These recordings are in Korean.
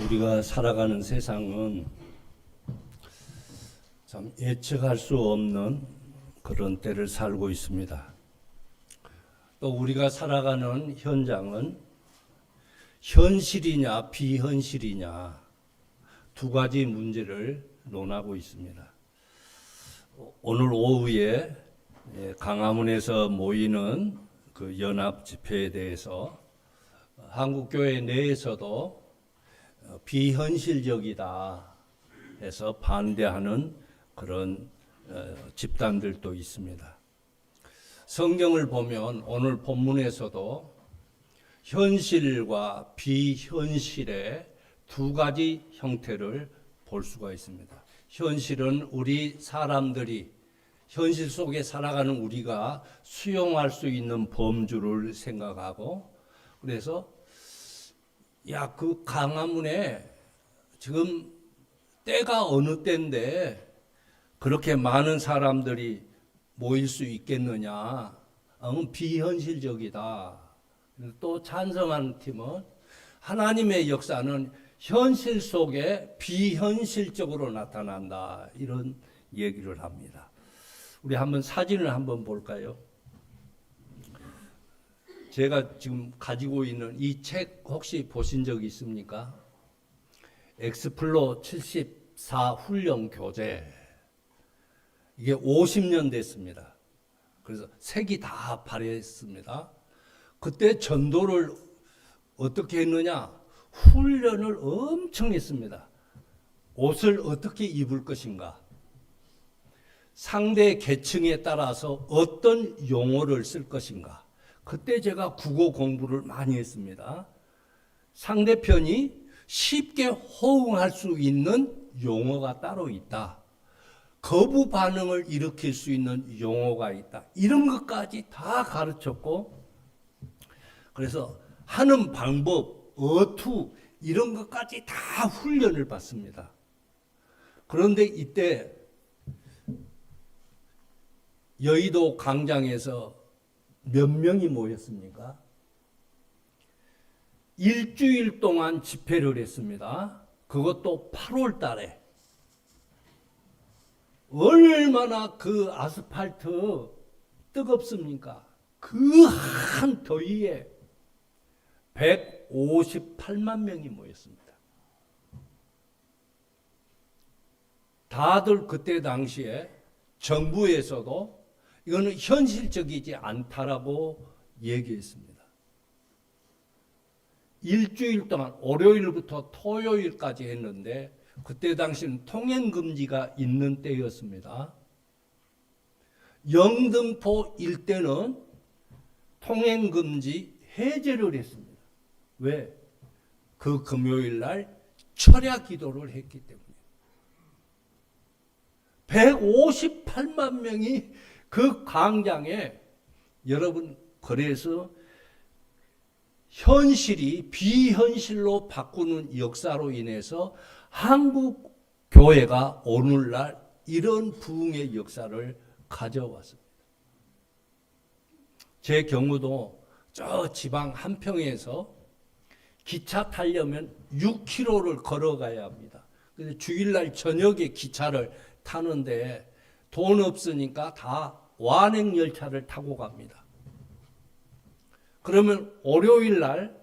우리가 살아가는 세상은 참 예측할 수 없는 그런 때를 살고 있습니다. 또 우리가 살아가는 현장은 현실이냐 비현실이냐 두 가지 문제를 논하고 있습니다. 오늘 오후에 강화문에서 모이는 그 연합 집회에 대해서 한국교회 내에서도 비현실적이다 해서 반대하는 그런 집단들도 있습니다. 성경을 보면 오늘 본문에서도 현실과 비현실의 두 가지 형태를 볼 수가 있습니다. 현실은 우리 사람들이 현실 속에 살아가는 우리가 수용할 수 있는 범주를 생각하고, 그래서 그 강화문에 지금 때가 어느 때인데 그렇게 많은 사람들이 모일 수 있겠느냐? 비현실적이다. 또 찬성하는 팀은 하나님의 역사는 현실 속에 비현실적으로 나타난다. 이런 얘기를 합니다. 우리 한번 사진을 한번 볼까요? 제가 지금 가지고 있는 이 책 혹시 보신 적 있습니까? 엑스플로 74 훈련 교재. 이게 50년 됐습니다. 그래서 색이 다 발했습니다. 그때 전도를 어떻게 했느냐? 훈련을 엄청 했습니다. 옷을 어떻게 입을 것인가? 상대 계층에 따라서 어떤 용어를 쓸 것인가? 그때 제가 국어 공부를 많이 했습니다. 상대편이 쉽게 호응할 수 있는 용어가 따로 있다. 거부 반응을 일으킬 수 있는 용어가 있다. 이런 것까지 다 가르쳤고, 그래서 하는 방법, 어투 이런 것까지 다 훈련을 받습니다. 그런데 이때 여의도 광장에서 몇 명이 모였습니까? 일주일 동안 집회를 했습니다. 그것도 8월 달에. 얼마나 그 아스팔트 뜨겁습니까? 그 한 더위에 158만 명이 모였습니다. 다들 그때 당시에 정부에서도 이거는 현실적이지 않다라고 얘기했습니다. 일주일 동안 월요일부터 토요일까지 했는데 그때 당시는 통행금지가 있는 때였습니다. 영등포 일대는 통행금지 해제를 했습니다. 왜? 그 금요일 날 철야 기도를 했기 때문에. 158만 명이 그 광장에, 여러분, 그래서 현실이 비현실로 바꾸는 역사로 인해서 한국 교회가 오늘날 이런 부흥의 역사를 가져왔습니다. 제 경우도 저 지방 한평에서 기차 타려면 6km를 걸어가야 합니다. 그래서 주일날 저녁에 기차를 타는데 돈 없으니까 다 완행열차를 타고 갑니다. 그러면 월요일 날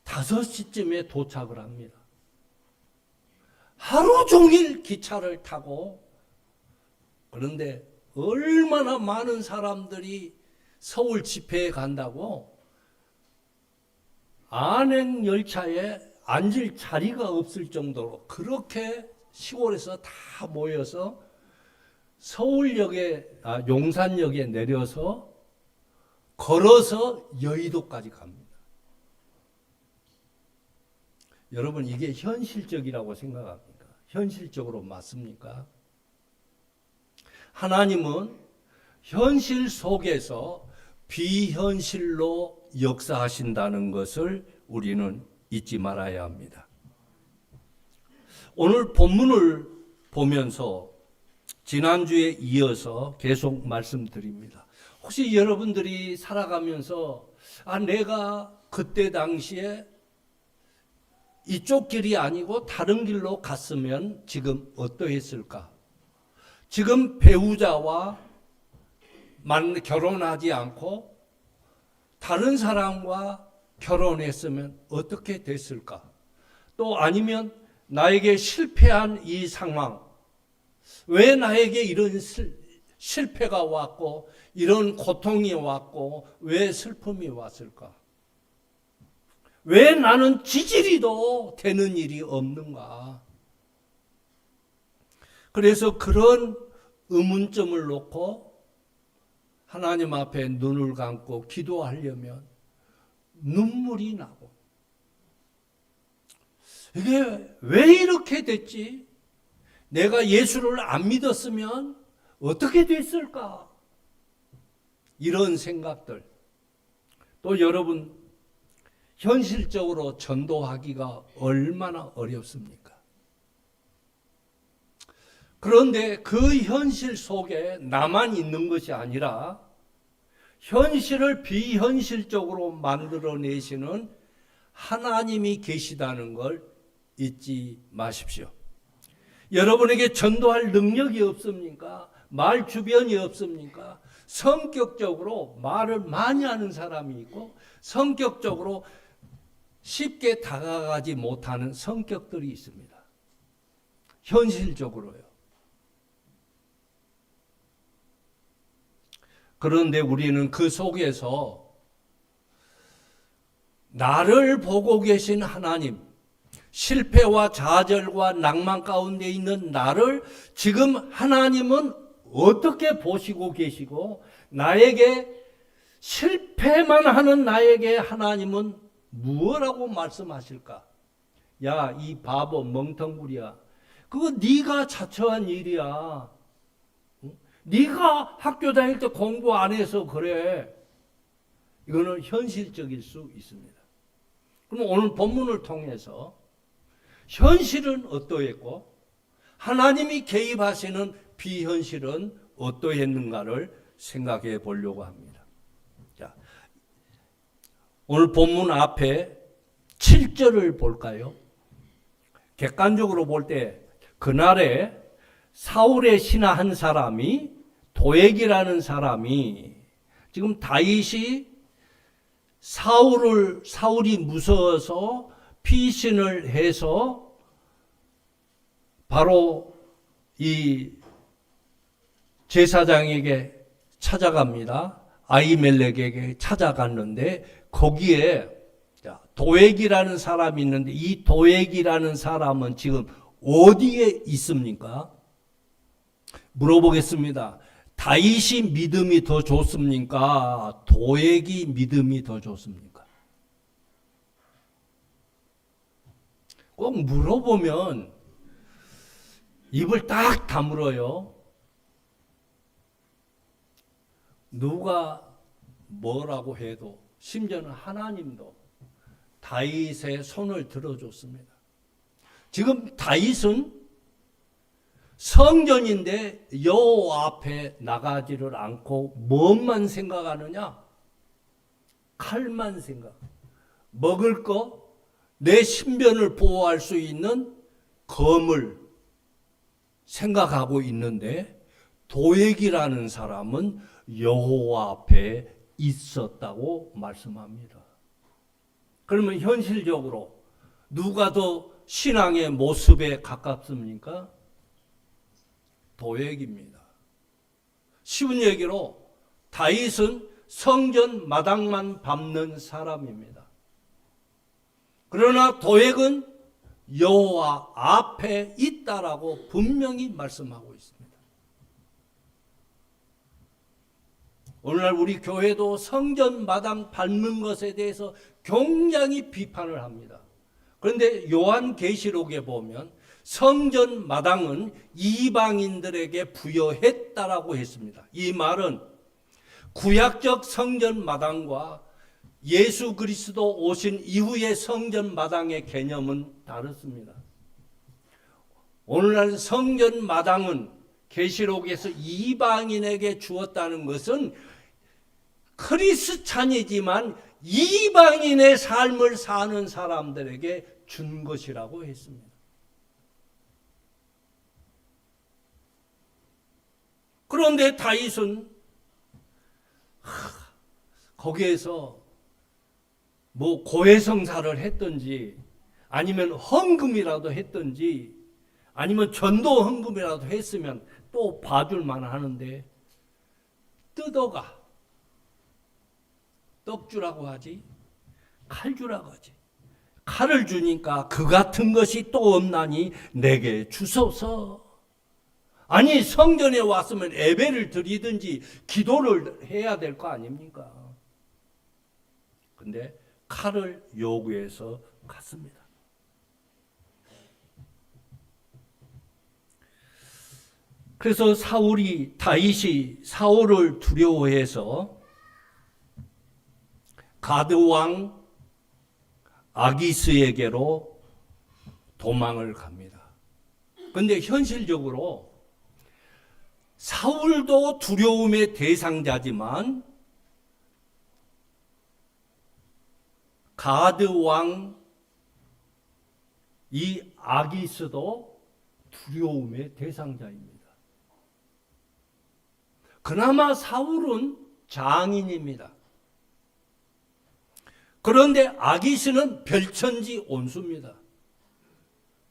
5시쯤에 도착을 합니다. 하루 종일 기차를 타고, 그런데 얼마나 많은 사람들이 서울 집회에 간다고 안행열차에 앉을 자리가 없을 정도로 그렇게 시골에서 다 모여서 서울역에, 용산역에 내려서 걸어서 여의도까지 갑니다. 여러분, 이게 현실적이라고 생각합니까? 현실적으로 맞습니까? 하나님은 현실 속에서 비현실로 역사하신다는 것을 우리는 잊지 말아야 합니다. 오늘 본문을 보면서 지난주에 이어서 계속 말씀드립니다. 혹시 여러분들이 살아가면서 내가 그때 당시에 이쪽 길이 아니고 다른 길로 갔으면 지금 어떠했을까? 지금 배우자와 결혼하지 않고 다른 사람과 결혼했으면 어떻게 됐을까? 또 아니면 나에게 실패한 이 상황, 왜 나에게 이런 실패가 왔고 이런 고통이 왔고 왜 슬픔이 왔을까? 왜 나는 지지리도 되는 일이 없는가? 그래서 그런 의문점을 놓고 하나님 앞에 눈을 감고 기도하려면 눈물이 나고, 이게 왜 이렇게 됐지? 내가 예수를 안 믿었으면 어떻게 됐을까? 이런 생각들. 또 여러분, 현실적으로 전도하기가 얼마나 어렵습니까? 그런데 그 현실 속에 나만 있는 것이 아니라 현실을 비현실적으로 만들어내시는 하나님이 계시다는 걸 잊지 마십시오. 여러분에게 전도할 능력이 없습니까? 말 주변이 없습니까? 성격적으로 말을 많이 하는 사람이 있고 성격적으로 쉽게 다가가지 못하는 성격들이 있습니다. 현실적으로요. 그런데 우리는 그 속에서 나를 보고 계신 하나님, 실패와 좌절과 낭만 가운데 있는 나를 지금 하나님은 어떻게 보시고 계시고, 나에게 실패만 하는 나에게 하나님은 무엇라고 말씀하실까? 야, 이 바보 멍텅구리야, 그거 네가 자처한 일이야. 네가 학교 다닐 때 공부 안 해서 그래. 이거는 현실적일 수 있습니다. 그럼 오늘 본문을 통해서 현실은 어떠했고 하나님이 개입하시는 비현실은 어떠했는가를 생각해 보려고 합니다. 자, 오늘 본문 앞에 7절을 볼까요? 객관적으로 볼 때 그날에 사울의 신하 한 사람이, 도액이라는 사람이, 지금 다윗이 사울이 무서워서 피신을 해서 바로 이 제사장에게 찾아갑니다. 아히멜렉에게 찾아갔는데 거기에 도액이라는 사람이 있는데, 이 도액이라는 사람은 지금 어디에 있습니까? 물어보겠습니다. 다윗이 믿음이 더 좋습니까? 도액이 믿음이 더 좋습니까? 꼭 물어보면 입을 딱 다물어요. 누가 뭐라고 해도, 심지어는 하나님도 다윗의 손을 들어줬습니다. 지금 다윗은 성전인데 여호와 앞에 나가지를 않고 무엇만 생각하느냐? 칼만 생각. 먹을 거, 내 신변을 보호할 수 있는 검을 생각하고 있는데, 도액이라는 사람은 여호와 앞에 있었다고 말씀합니다. 그러면 현실적으로 누가 더 신앙의 모습에 가깝습니까? 도액입니다. 쉬운 얘기로 다윗은 성전 마당만 밟는 사람입니다. 그러나 도액은 여호와 앞에 있다라고 분명히 말씀하고 있습니다. 오늘날 우리 교회도 성전 마당 밟는 것에 대해서 굉장히 비판을 합니다. 그런데 요한계시록에 보면 성전 마당은 이방인들에게 부여했다라고 했습니다. 이 말은 구약적 성전 마당과 예수 그리스도 오신 이후의 성전 마당의 개념은 다릅니다. 오늘날 성전 마당은 계시록에서 이방인에게 주었다는 것은 크리스찬이지만 이방인의 삶을 사는 사람들에게 준 것이라고 했습니다. 그런데 다윗은 거기에서 뭐 고해성사를 했든지 아니면 헌금이라도 했든지 아니면 전도 헌금이라도 했으면 또 봐줄 만하는데 뜯어가 떡주라고 하지 칼주라고 하지 칼을 주니까 그 같은 것이 또 없나니 내게 주소서. 아니 성전에 왔으면 예배를 드리든지 기도를 해야 될 거 아닙니까? 근데 칼을 요구해서 갔습니다. 그래서 다윗이 사울을 두려워해서 가드 왕 아기스에게로 도망을 갑니다. 그런데 현실적으로 사울도 두려움의 대상자지만 가드 왕 이 아기스도 두려움의 대상자입니다. 그나마 사울은 장인입니다. 그런데 아기스는 별천지 온수입니다.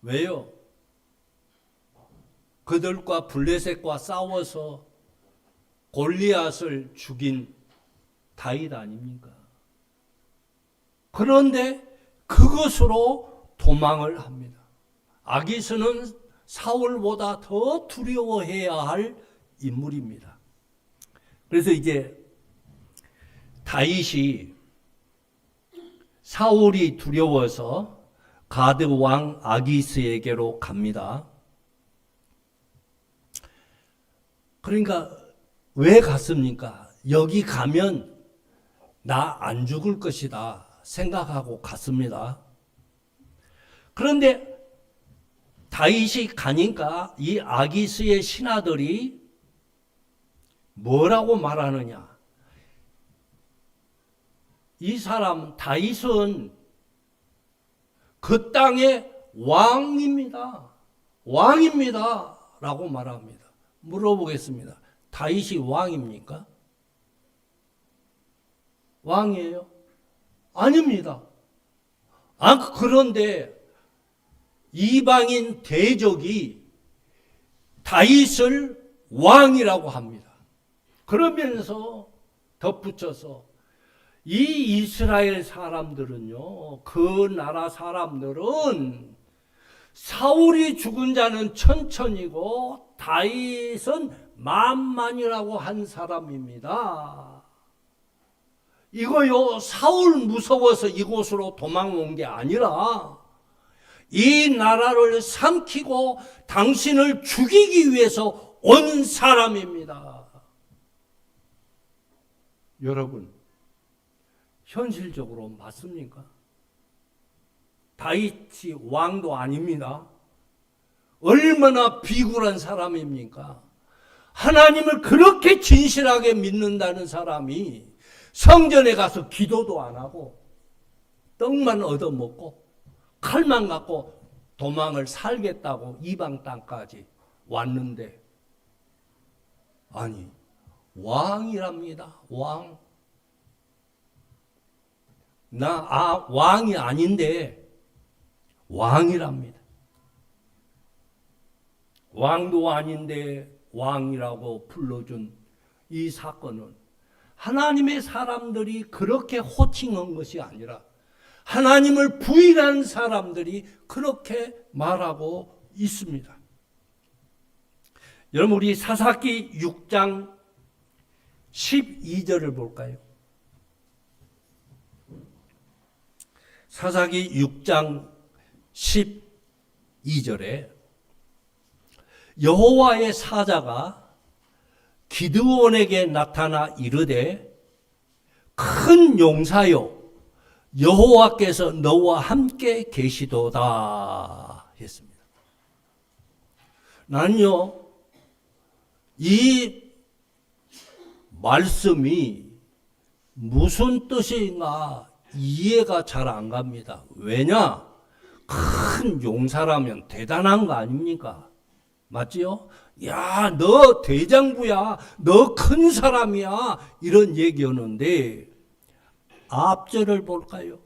왜요? 그들과 블레셋과 싸워서 골리앗을 죽인 다윗 아닙니까? 그런데 그것으로 도망을 합니다. 아기스는 사울보다 더 두려워해야 할 인물입니다. 그래서 이제 다윗이 사울이 두려워서 가드 왕 아기스에게로 갑니다. 그러니까 왜 갔습니까? 여기 가면 나 안 죽을 것이다 생각하고 갔습니다. 그런데 다윗이 가니까 이 아기스의 신하들이 뭐라고 말하느냐? 이 사람 다윗은 그 땅의 왕입니다. 왕입니다. 라고 말합니다. 물어보겠습니다. 다윗이 왕입니까? 왕이에요? 아닙니다. 그런데 이방인 대적이 다윗을 왕이라고 합니다. 그러면서 덧붙여서 이 이스라엘 사람들은요, 그 나라 사람들은 사울이 죽은 자는 천천이고 다윗은 만만이라고 한 사람입니다. 이거요, 사울 무서워서 이곳으로 도망온 게 아니라 이 나라를 삼키고 당신을 죽이기 위해서 온 사람입니다. 여러분, 현실적으로 맞습니까? 다윗이 왕도 아닙니다. 얼마나 비굴한 사람입니까? 하나님을 그렇게 진실하게 믿는다는 사람이 성전에 가서 기도도 안 하고 떡만 얻어먹고 칼만 갖고 도망을 살겠다고 이방 땅까지 왔는데, 아니 왕이랍니다. 왕. 왕이 아닌데 왕이랍니다. 왕도 아닌데 왕이라고 불러준 이 사건은 하나님의 사람들이 그렇게 호칭한 것이 아니라 하나님을 부인한 사람들이 그렇게 말하고 있습니다. 여러분, 우리 사사기 6장 12절을 볼까요? 사사기 6장 12절에 여호와의 사자가 기드온에게 나타나 이르되 큰 용사여 여호와께서 너와 함께 계시도다 했습니다. 나는요, 이 말씀이 무슨 뜻인가 이해가 잘 안 갑니다. 왜냐? 큰 용사라면 대단한 거 아닙니까? 맞지요? 야, 너 대장부야. 너 큰 사람이야. 이런 얘기였는데 앞절을 볼까요?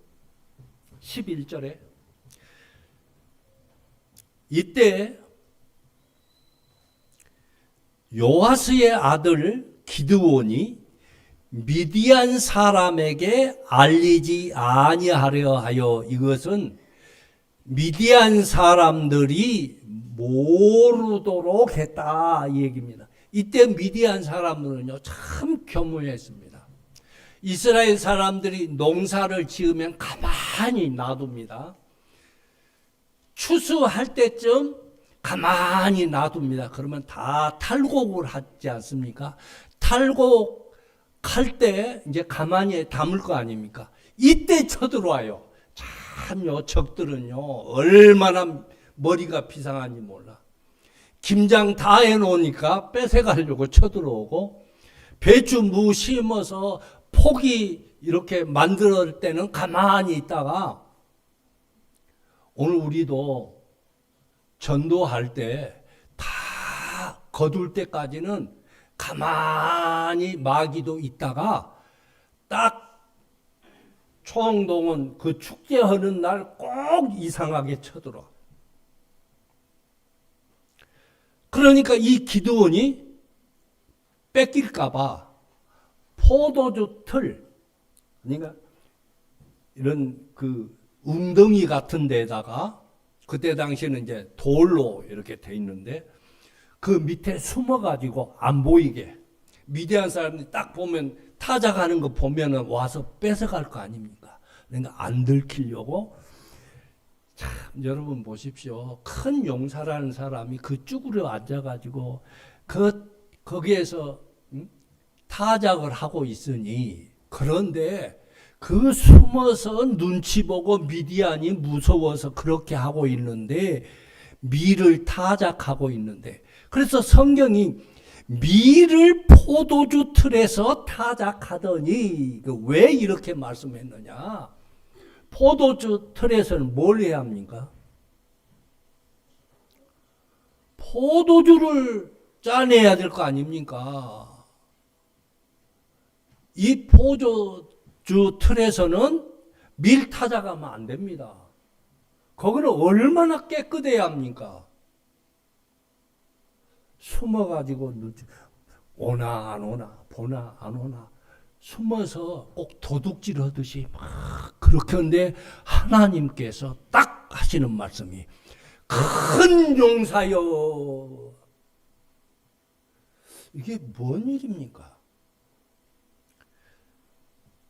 11절에 이때 요아스의 아들 기드온이 미디안 사람에게 알리지 아니하려 하여, 이것은 미디안 사람들이 모르도록 했다 이 얘기입니다. 이때 미디안 사람들은요 참 교묘했습니다. 이스라엘 사람들이 농사를 지으면 가만히 놔둡니다. 추수할 때쯤 가만히 놔둡니다. 그러면 다 탈곡을 하지 않습니까? 탈곡할 때 이제 가만히 담을 거 아닙니까? 이때 쳐들어와요. 참요, 적들은요 얼마나 머리가 비상한지 몰라. 김장 다 해놓으니까 뺏어가려고 쳐들어오고, 배추 무 심어서 포기 이렇게 만들 때는 가만히 있다가, 오늘 우리도 전도할 때 다 거둘 때까지는 가만히 마귀도 있다가 딱 초흥동은 그 축제하는 날 꼭 이상하게 쳐들어. 그러니까 이 기드온이 뺏길까봐 포도주 틀, 그러니까 이런 그 웅덩이 같은 데다가, 그때 당시에는 이제 돌로 이렇게 돼 있는데 그 밑에 숨어가지고 안 보이게, 미디안 사람들이 딱 보면 타작하는 거 보면은 와서 뺏어갈 거 아닙니까? 그러니까 안 들키려고. 참, 여러분 보십시오. 큰 용사라는 사람이 그 쭈그려 앉아가지고 거기에서 타작을 하고 있으니, 그런데 그 숨어서 눈치 보고 미디안이 무서워서 그렇게 하고 있는데, 밀을 타작하고 있는데, 그래서 성경이 밀을 포도주 틀에서 타작하더니, 왜 이렇게 말씀했느냐? 포도주 틀에서는 뭘 해야 합니까? 포도주를 짜내야 될 거 아닙니까? 이 포도주 틀에서는 밀 타작하면 안 됩니다. 거기는 얼마나 깨끗해야 합니까? 숨어가지고 오나 안 오나, 보나 안 오나, 숨어서 꼭 도둑질 하듯이 막 그렇게 하는데, 하나님께서 딱 하시는 말씀이 큰 용사여. 이게 뭔 일입니까?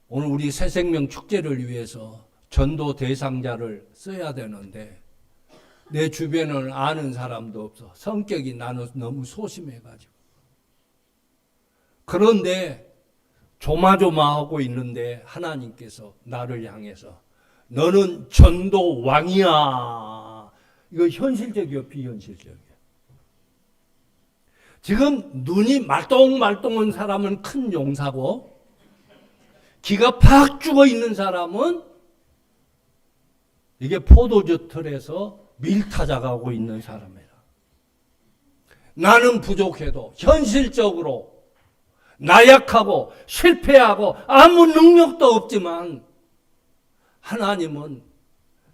오늘 우리 새생명 축제를 위해서 전도 대상자를 써야 되는데, 내 주변을 아는 사람도 없어. 성격이 나는 너무 소심해가지고. 그런데 조마조마하고 있는데 하나님께서 나를 향해서 너는 전도 왕이야. 이거 현실적이요, 비현실적이요? 지금 눈이 말똥말똥한 사람은 큰 용사고, 기가 팍 죽어 있는 사람은 이게 포도주 틀에서 밀타작하고 있는 사람이라. 나는 부족해도 현실적으로 나약하고 실패하고 아무 능력도 없지만 하나님은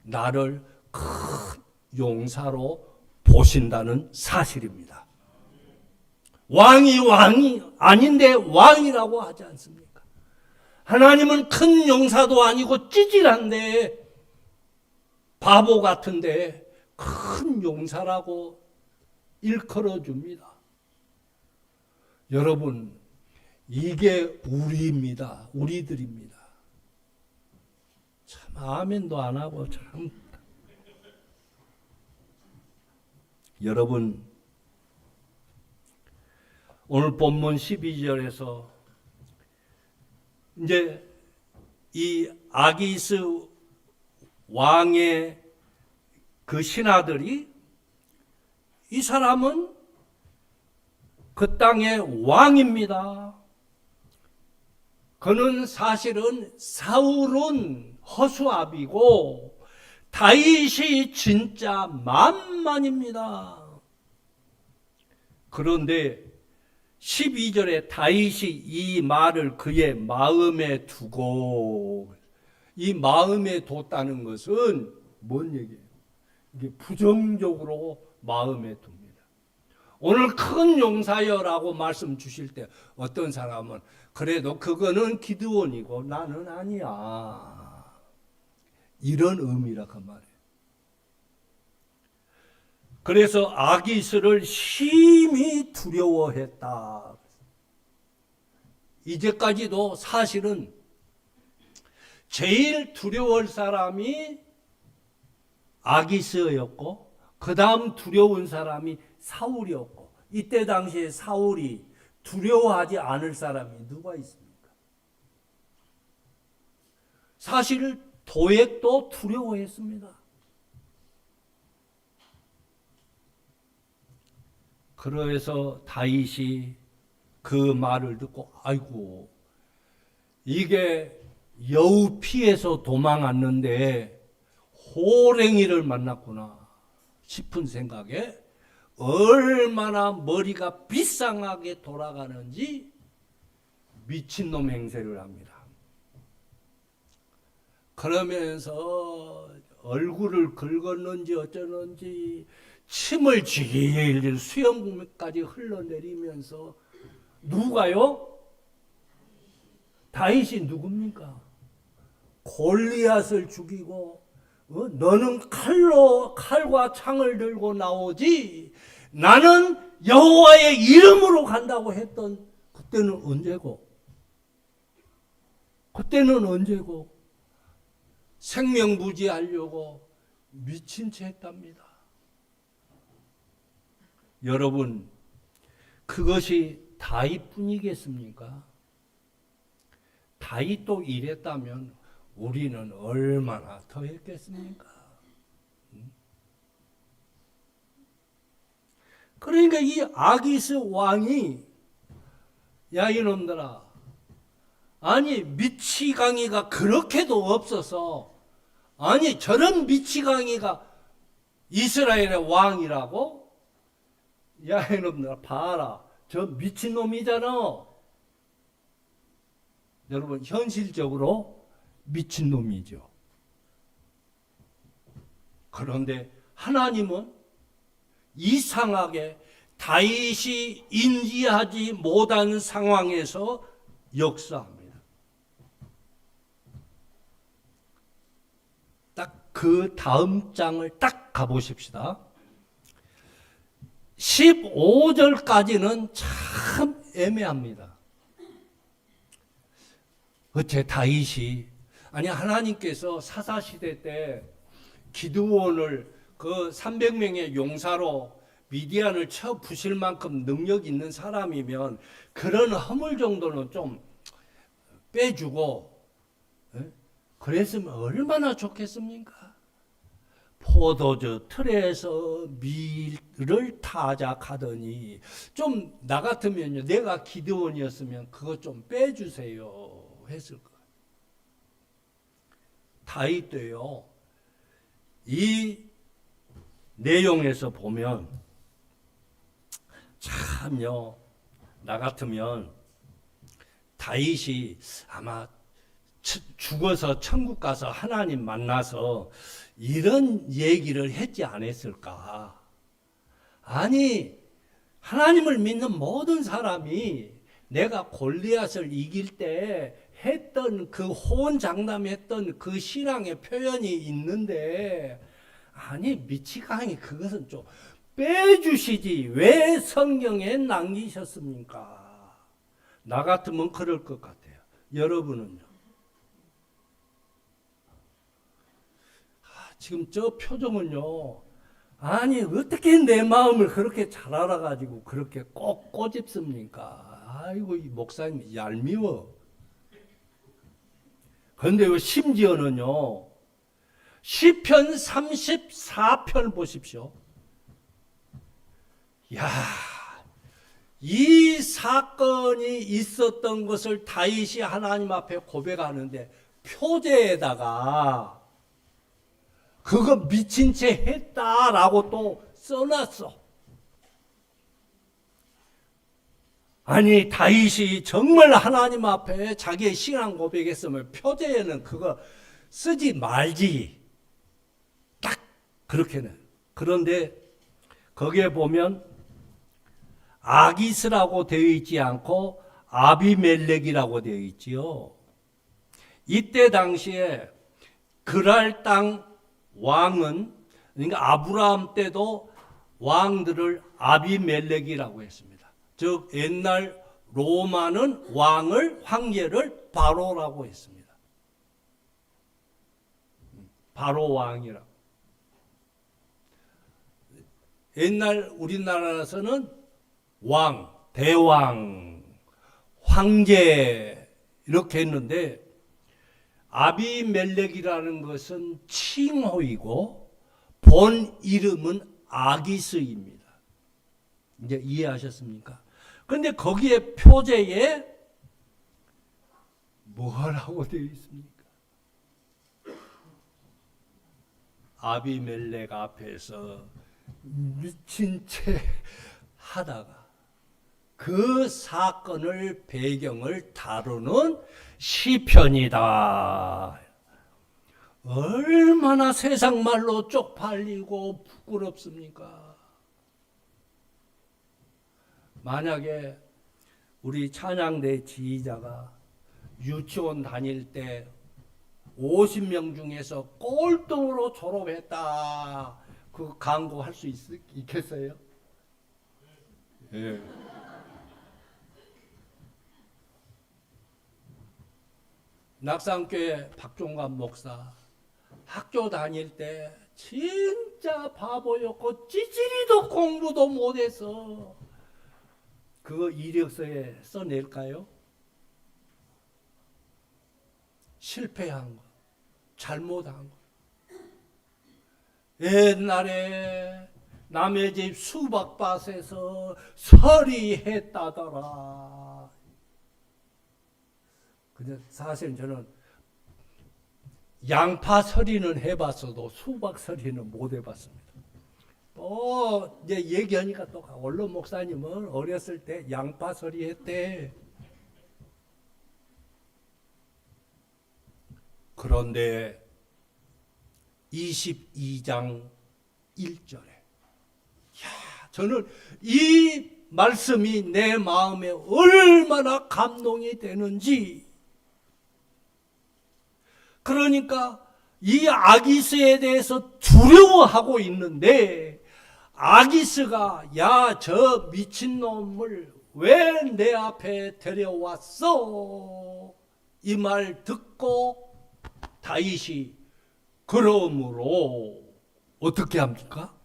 나를 큰 용사로 보신다는 사실입니다. 왕이 아닌데 왕이라고 하지 않습니까? 하나님은 큰 용사도 아니고 찌질한데, 바보 같은데 큰 용사라고 일컬어 줍니다. 여러분, 이게 우리입니다. 우리들입니다. 참 아멘도 안 하고 참. 여러분, 오늘 본문 12절에서 이제 이 아기스 왕의 그 신하들이, 이 사람은 그 땅의 왕입니다. 그는 사실은 사울은 허수아비고 다윗이 진짜 만만입니다. 그런데 12절에 다윗이 이 말을 그의 마음에 두고, 이 마음에 뒀다는 것은 뭔 얘기예요? 이게 부정적으로 마음에 둡니다. 오늘 큰 용사여라고 말씀 주실 때 어떤 사람은 그래도 그거는 기드온이고 나는 아니야, 이런 의미라 그 말이에요. 그래서 아기스를 심히 두려워했다. 이제까지도 사실은 제일 두려울 사람이 아기스였고 그 다음 두려운 사람이 사울이었고, 이때 당시에 사울이 두려워하지 않을 사람이 누가 있습니까? 사실 도액도 두려워했습니다. 그래서 다윗이 그 말을 듣고 아이고, 이게 여우 피해서 도망왔는데 호랭이를 만났구나 싶은 생각에 얼마나 머리가 비상하게 돌아가는지 미친놈 행세를 합니다. 그러면서 얼굴을 긁었는지 어쩌는지 침을 질질 수염까지 흘러내리면서, 누가요? 다윗이 누굽니까? 골리앗을 죽이고 너는 칼과 창을 들고 나오지 나는 여호와의 이름으로 간다고 했던 그때는 언제고? 그때는 언제고? 생명부지하려고 미친 채 했답니다. 여러분, 그것이 다윗뿐이겠습니까? 다윗도 이랬다면 우리는 얼마나 더 했겠습니까? 그러니까 이 아기스 왕이, 야 이놈들아, 아니 미치광이가 그렇게도 없어서, 아니 저런 미치광이가 이스라엘의 왕이라고? 야 이놈들아 봐라, 저 미친놈이잖아. 여러분, 현실적으로 미친놈이죠. 그런데 하나님은 이상하게 다윗이 인지하지 못한 상황에서 역사합니다. 딱 그 다음 장을 딱 가보십시다. 15절까지는 참 애매합니다. 어째 다윗이, 아니 하나님께서 사사시대 때 기드온을 그 300명의 용사로 미디안을 쳐 부실 만큼 능력 있는 사람이면 그런 허물 정도는 좀 빼주고 그랬으면 얼마나 좋겠습니까? 포도주 틀에서 밀을 타작하더니, 좀 나 같으면요, 내가 기드온이었으면 그거 좀 빼주세요 했을 거예요. 다윗도요, 이 내용에서 보면 참요, 나 같으면 다윗이 아마 죽어서 천국 가서 하나님 만나서 이런 얘기를 했지 않았을까? 아니, 하나님을 믿는 모든 사람이 내가 골리앗을 이길 때 했던 그 호언장담했던 그 신앙의 표현이 있는데, 아니 미치광이 그것은 좀 빼주시지 왜 성경에 남기셨습니까? 나 같으면 그럴 것 같아요. 여러분은요? 지금 저 표정은요, 아니 어떻게 내 마음을 그렇게 잘 알아가지고 그렇게 꼭 꼬집습니까? 아이고 이 목사님 얄미워. 그런데 심지어는요, 시편 34편 보십시오. 야, 이 사건이 있었던 것을 다윗이 하나님 앞에 고백하는데 표제에다가 그거 미친 채 했다라고 또 써놨어. 아니 다윗이 정말 하나님 앞에 자기의 신앙 고백했으면 표제에는 그거 쓰지 말지. 딱 그렇게는. 그런데 거기에 보면 아기스라고 되어 있지 않고 아비멜렉이라고 되어 있지요. 이때 당시에 그랄 땅 왕은, 그러니까 아브라함 때도 왕들을 아비멜렉이라고 했습니다. 즉 옛날 로마는 왕을, 황제를 바로라고 했습니다. 바로 왕이라고. 옛날 우리나라에서는 왕, 대왕, 황제 이렇게 했는데 아비멜렉이라는 것은 칭호이고 본 이름은 아기스입니다. 이제 이해하셨습니까? 그런데 거기에 표제에 뭐라고 되어 있습니까? 아비멜렉 앞에서 미친 채 하다가 그 사건을 배경을 다루는 시편이다. 얼마나 세상 말로 쪽팔리고 부끄럽습니까? 만약에 우리 찬양대 지휘자가 유치원 다닐 때 50명 중에서 꼴등으로 졸업했다. 그 광고 할 수 있겠어요? 예. 낙산교회 박종관 목사 학교 다닐 때 진짜 바보였고 찌질이도 공부도 못해서 그거 이력서에 써낼까요? 실패한 거, 잘못한 거. 옛날에 남의 집 수박밭에서 서리했다더라. 근데 사실 저는 양파 서리는 해봤어도 수박 서리는 못 해봤습니다. 이제 얘기하니까 또 원로 목사님은 어렸을 때 양파 서리 했대. 그런데 22장 1절에 저는 이 말씀이 내 마음에 얼마나 감동이 되는지. 그러니까 이 아기스에 대해서 두려워하고 있는데 아기스가 야, 저 미친놈을 왜 내 앞에 데려왔어? 이 말 듣고 다윗이 그러므로 어떻게 합니까?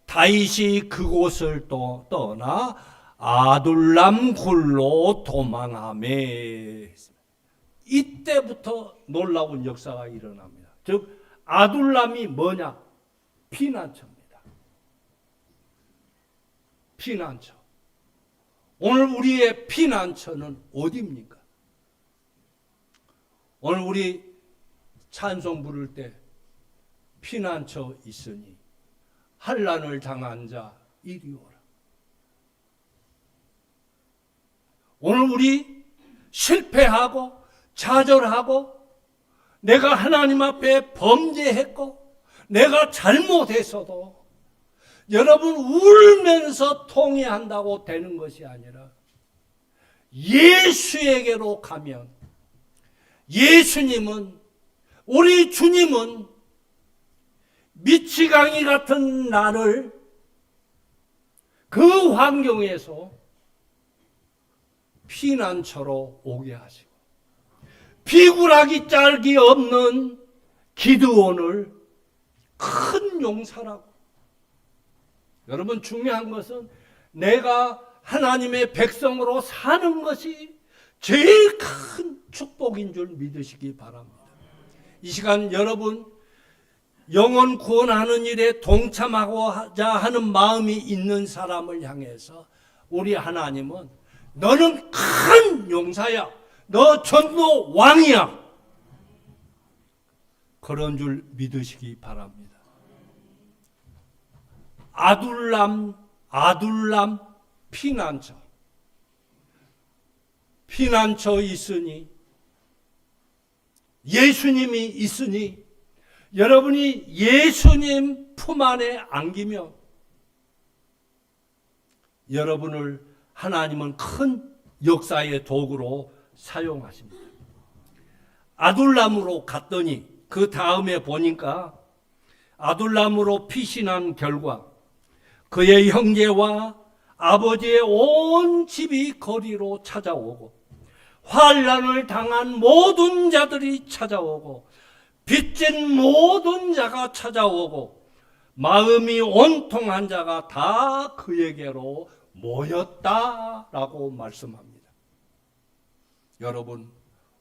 다윗이 그곳을 또 떠나 아둘람 굴로 도망하매. 이때부터 놀라운 역사가 일어납니다. 즉 아둘람이 뭐냐? 피난처입니다. 피난처. 오늘 우리의 피난처는 어디입니까? 오늘 우리 찬송 부를 때 피난처 있으니 환난을 당한 자 이리 오라. 오늘 우리 실패하고 좌절하고 내가 하나님 앞에 범죄했고 내가 잘못했어도 여러분 울면서 통회한다고 되는 것이 아니라 예수에게로 가면 예수님은, 우리 주님은 미치광이 같은 나를 그 환경에서 피난처로 오게 하시고 비굴하기 짝이 없는 기드온을 큰 용사라고. 여러분 중요한 것은 내가 하나님의 백성으로 사는 것이 제일 큰 축복인 줄 믿으시기 바랍니다. 이 시간 여러분 영혼 구원하는 일에 동참하고자 하는 마음이 있는 사람을 향해서 우리 하나님은 너는 큰 용사야. 너 전도 왕이야. 그런 줄 믿으시기 바랍니다. 아둘람 피난처 있으니, 예수님이 있으니, 여러분이 예수님 품 안에 안기면 여러분을 하나님은 큰 역사의 도구로 사용하십니다. 아둘람으로 갔더니 그 다음에 보니까 아둘람으로 피신한 결과 그의 형제와 아버지의 온 집이 거리로 찾아오고 환난을 당한 모든 자들이 찾아오고 빚진 모든 자가 찾아오고 마음이 온통한 자가 다 그에게로 모였다라고 말씀합니다. 여러분,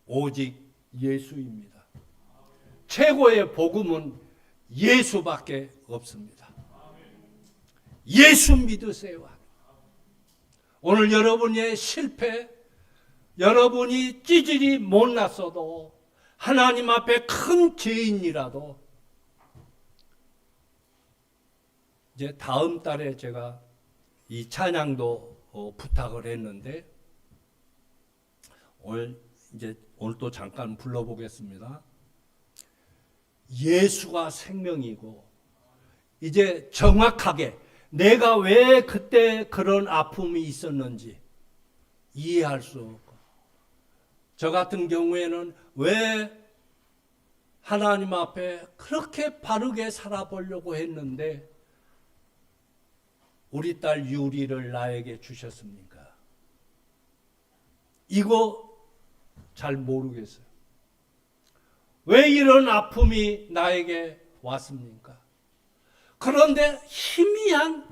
오직 예수입니다. 최고의 복음은 예수밖에 없습니다. 예수 믿으세요. 오늘 여러분의 실패, 여러분이 찌질이 못났어도 하나님 앞에 큰 죄인이라도 이제 다음 달에 제가 이 찬양도 부탁을 했는데 오늘 또 잠깐 불러보겠습니다. 예수가 생명이고 이제 정확하게 내가 왜 그때 그런 아픔이 있었는지 이해할 수 없고 저 같은 경우에는 왜 하나님 앞에 그렇게 바르게 살아보려고 했는데 우리 딸 유리를 나에게 주셨습니까? 이거 잘 모르겠어요. 왜 이런 아픔이 나에게 왔습니까? 그런데 희미한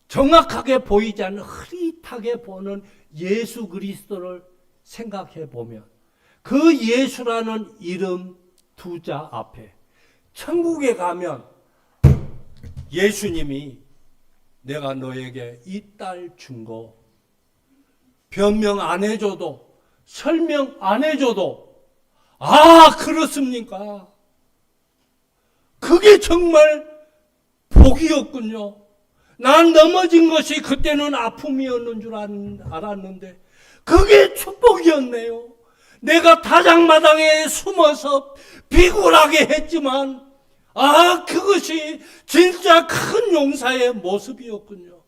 정확하게 보이지 않는 흐릿하게 보는 예수 그리스도를 생각해 보면 그 예수라는 이름 두 자 앞에 천국에 가면 예수님이 내가 너에게 이 딸 준 거 변명 안 해줘도 설명 안 해줘도 아 그렇습니까? 그게 정말 복이었군요. 난 넘어진 것이 그때는 아픔이었는 줄 알았는데 그게 축복이었네요. 내가 다장마당에 숨어서 비굴하게 했지만 아 그것이 진짜 큰 용사의 모습이었군요.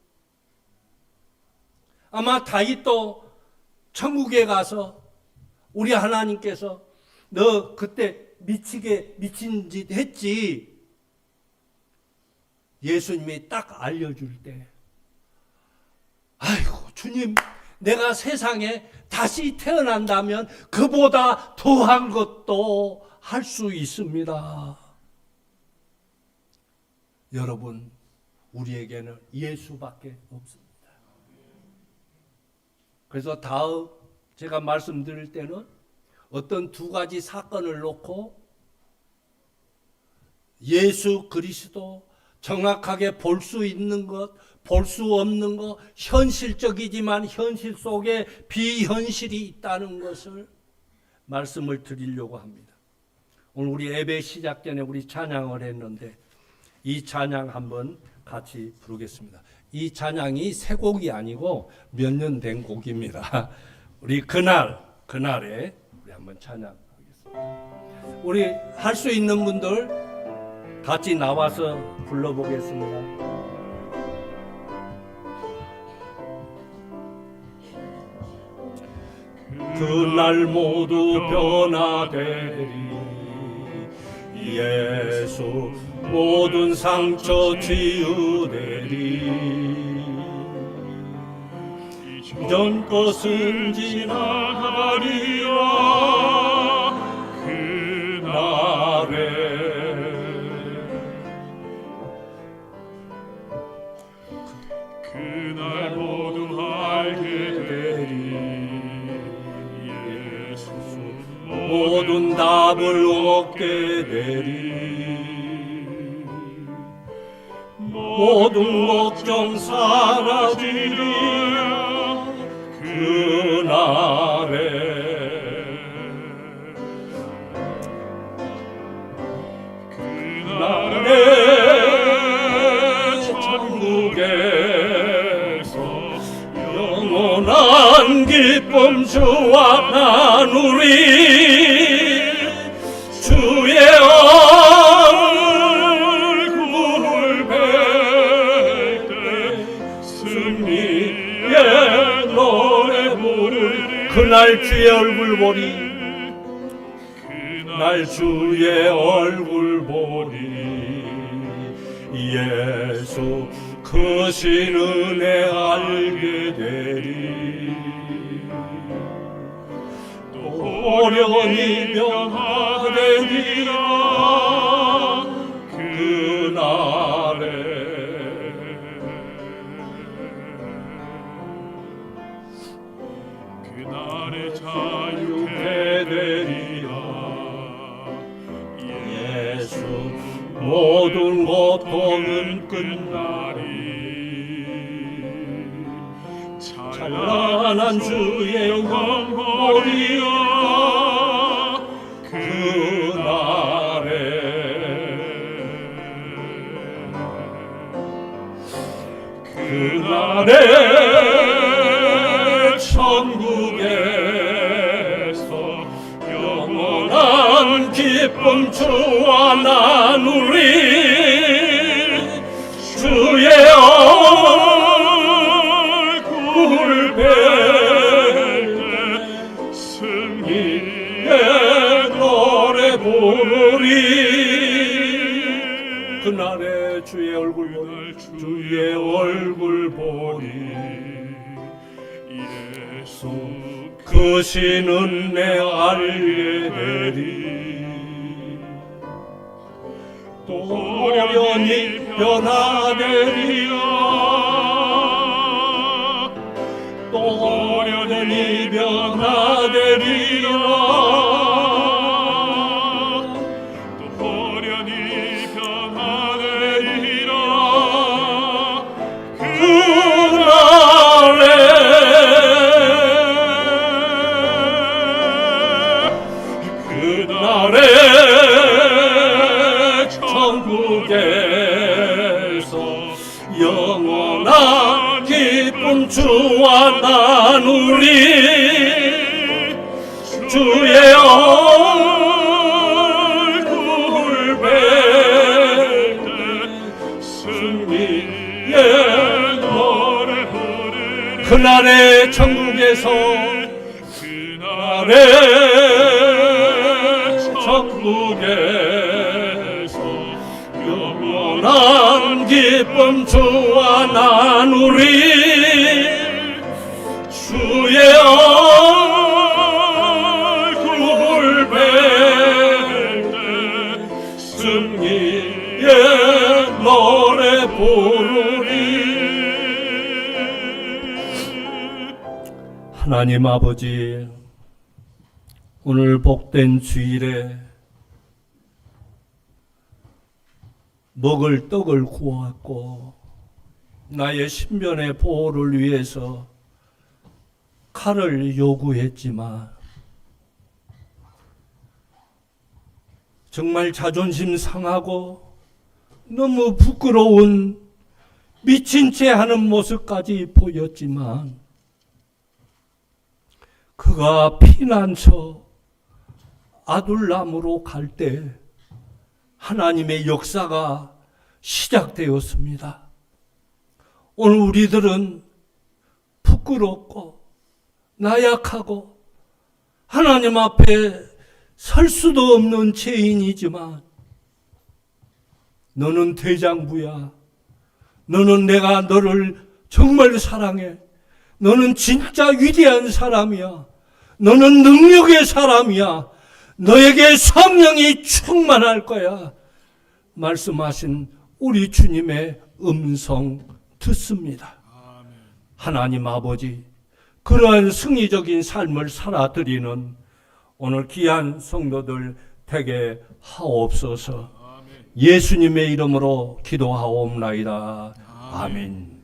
아마 다윗도 천국에 가서 우리 하나님께서 너 그때 미친 짓 했지. 예수님이 딱 알려줄 때 아이고 주님 내가 세상에 다시 태어난다면 그보다 더한 것도 할 수 있습니다. 여러분 우리에게는 예수밖에 없습니다. 그래서 다음 제가 말씀드릴 때는 어떤 두 가지 사건을 놓고 예수 그리스도 정확하게 볼 수 있는 것, 볼 수 없는 것, 현실적이지만 현실 속에 비현실이 있다는 것을 말씀을 드리려고 합니다. 오늘 우리 예배 시작 전에 우리 찬양을 했는데 이 찬양 한번 같이 부르겠습니다. 이 찬양이 새 곡이 아니고 몇 년 된 곡입니다. 우리 그날에 우리 한번 찬양하겠습니다. 우리 할 수 있는 분들 같이 나와서 불러보겠습니다. 그날 모두 변화되리 예수 모든 상처 치유되리 이전 것은 지나가리라 그날에 그날 모두 알게 되리 예수 모든 답을 얻게 되리 모든 걱정 사라지리 그날에 기쁨 주와 나누리 주의 얼굴을 뵐 때 승리의 노래 부르리 그날 주의 얼굴 보리 날 주의 얼굴 보리 예수 크신 은혜 알게 되리 또 호련히 변화되리라 그날에 자유케 되리라 예수 모든 고통은 끝나리 찬란한 주의 영광 보리라 그날에 천국에서 영원한 기쁨 주와 나누리 주의 얼굴 뵐 때 승리의 노래 부르리 그날에 주의 얼굴 보리 주의 얼굴 보리 예수 크신 은혜 알게 되리 또 호련히 변화되리라 또 호련히 변화되리라 또 호련히 변화되리라 그날에 천국에서 영원한 기쁨 주와 나누리 주의 얼굴 뵐 때 승리의 노래 부르리 그날의 천국에서 그날의 천국에서 영원한 기쁨 주와 나누리 주의 얼굴 뵐 때 승리의 노래 부르리 하나님 아버지 오늘 복된 주일에 먹을 떡을 구하고 나의 신변의 보호를 위해서 칼을 요구했지만 정말 자존심 상하고 너무 부끄러운 미친 채 하는 모습까지 보였지만 그가 피난처 아둘람으로 갈 때 하나님의 역사가 시작되었습니다. 오늘 우리들은 부끄럽고 나약하고 하나님 앞에 설 수도 없는 죄인이지만 너는 대장부야. 너는 내가 너를 정말 사랑해. 너는 진짜 위대한 사람이야. 너는 능력의 사람이야. 너에게 성령이 충만할 거야. 말씀하신 우리 주님의 음성 듣습니다. 하나님 아버지, 그러한 승리적인 삶을 살아드리는 오늘 귀한 성도들 되게 하옵소서. 예수님의 이름으로 기도하옵나이다. 아멘.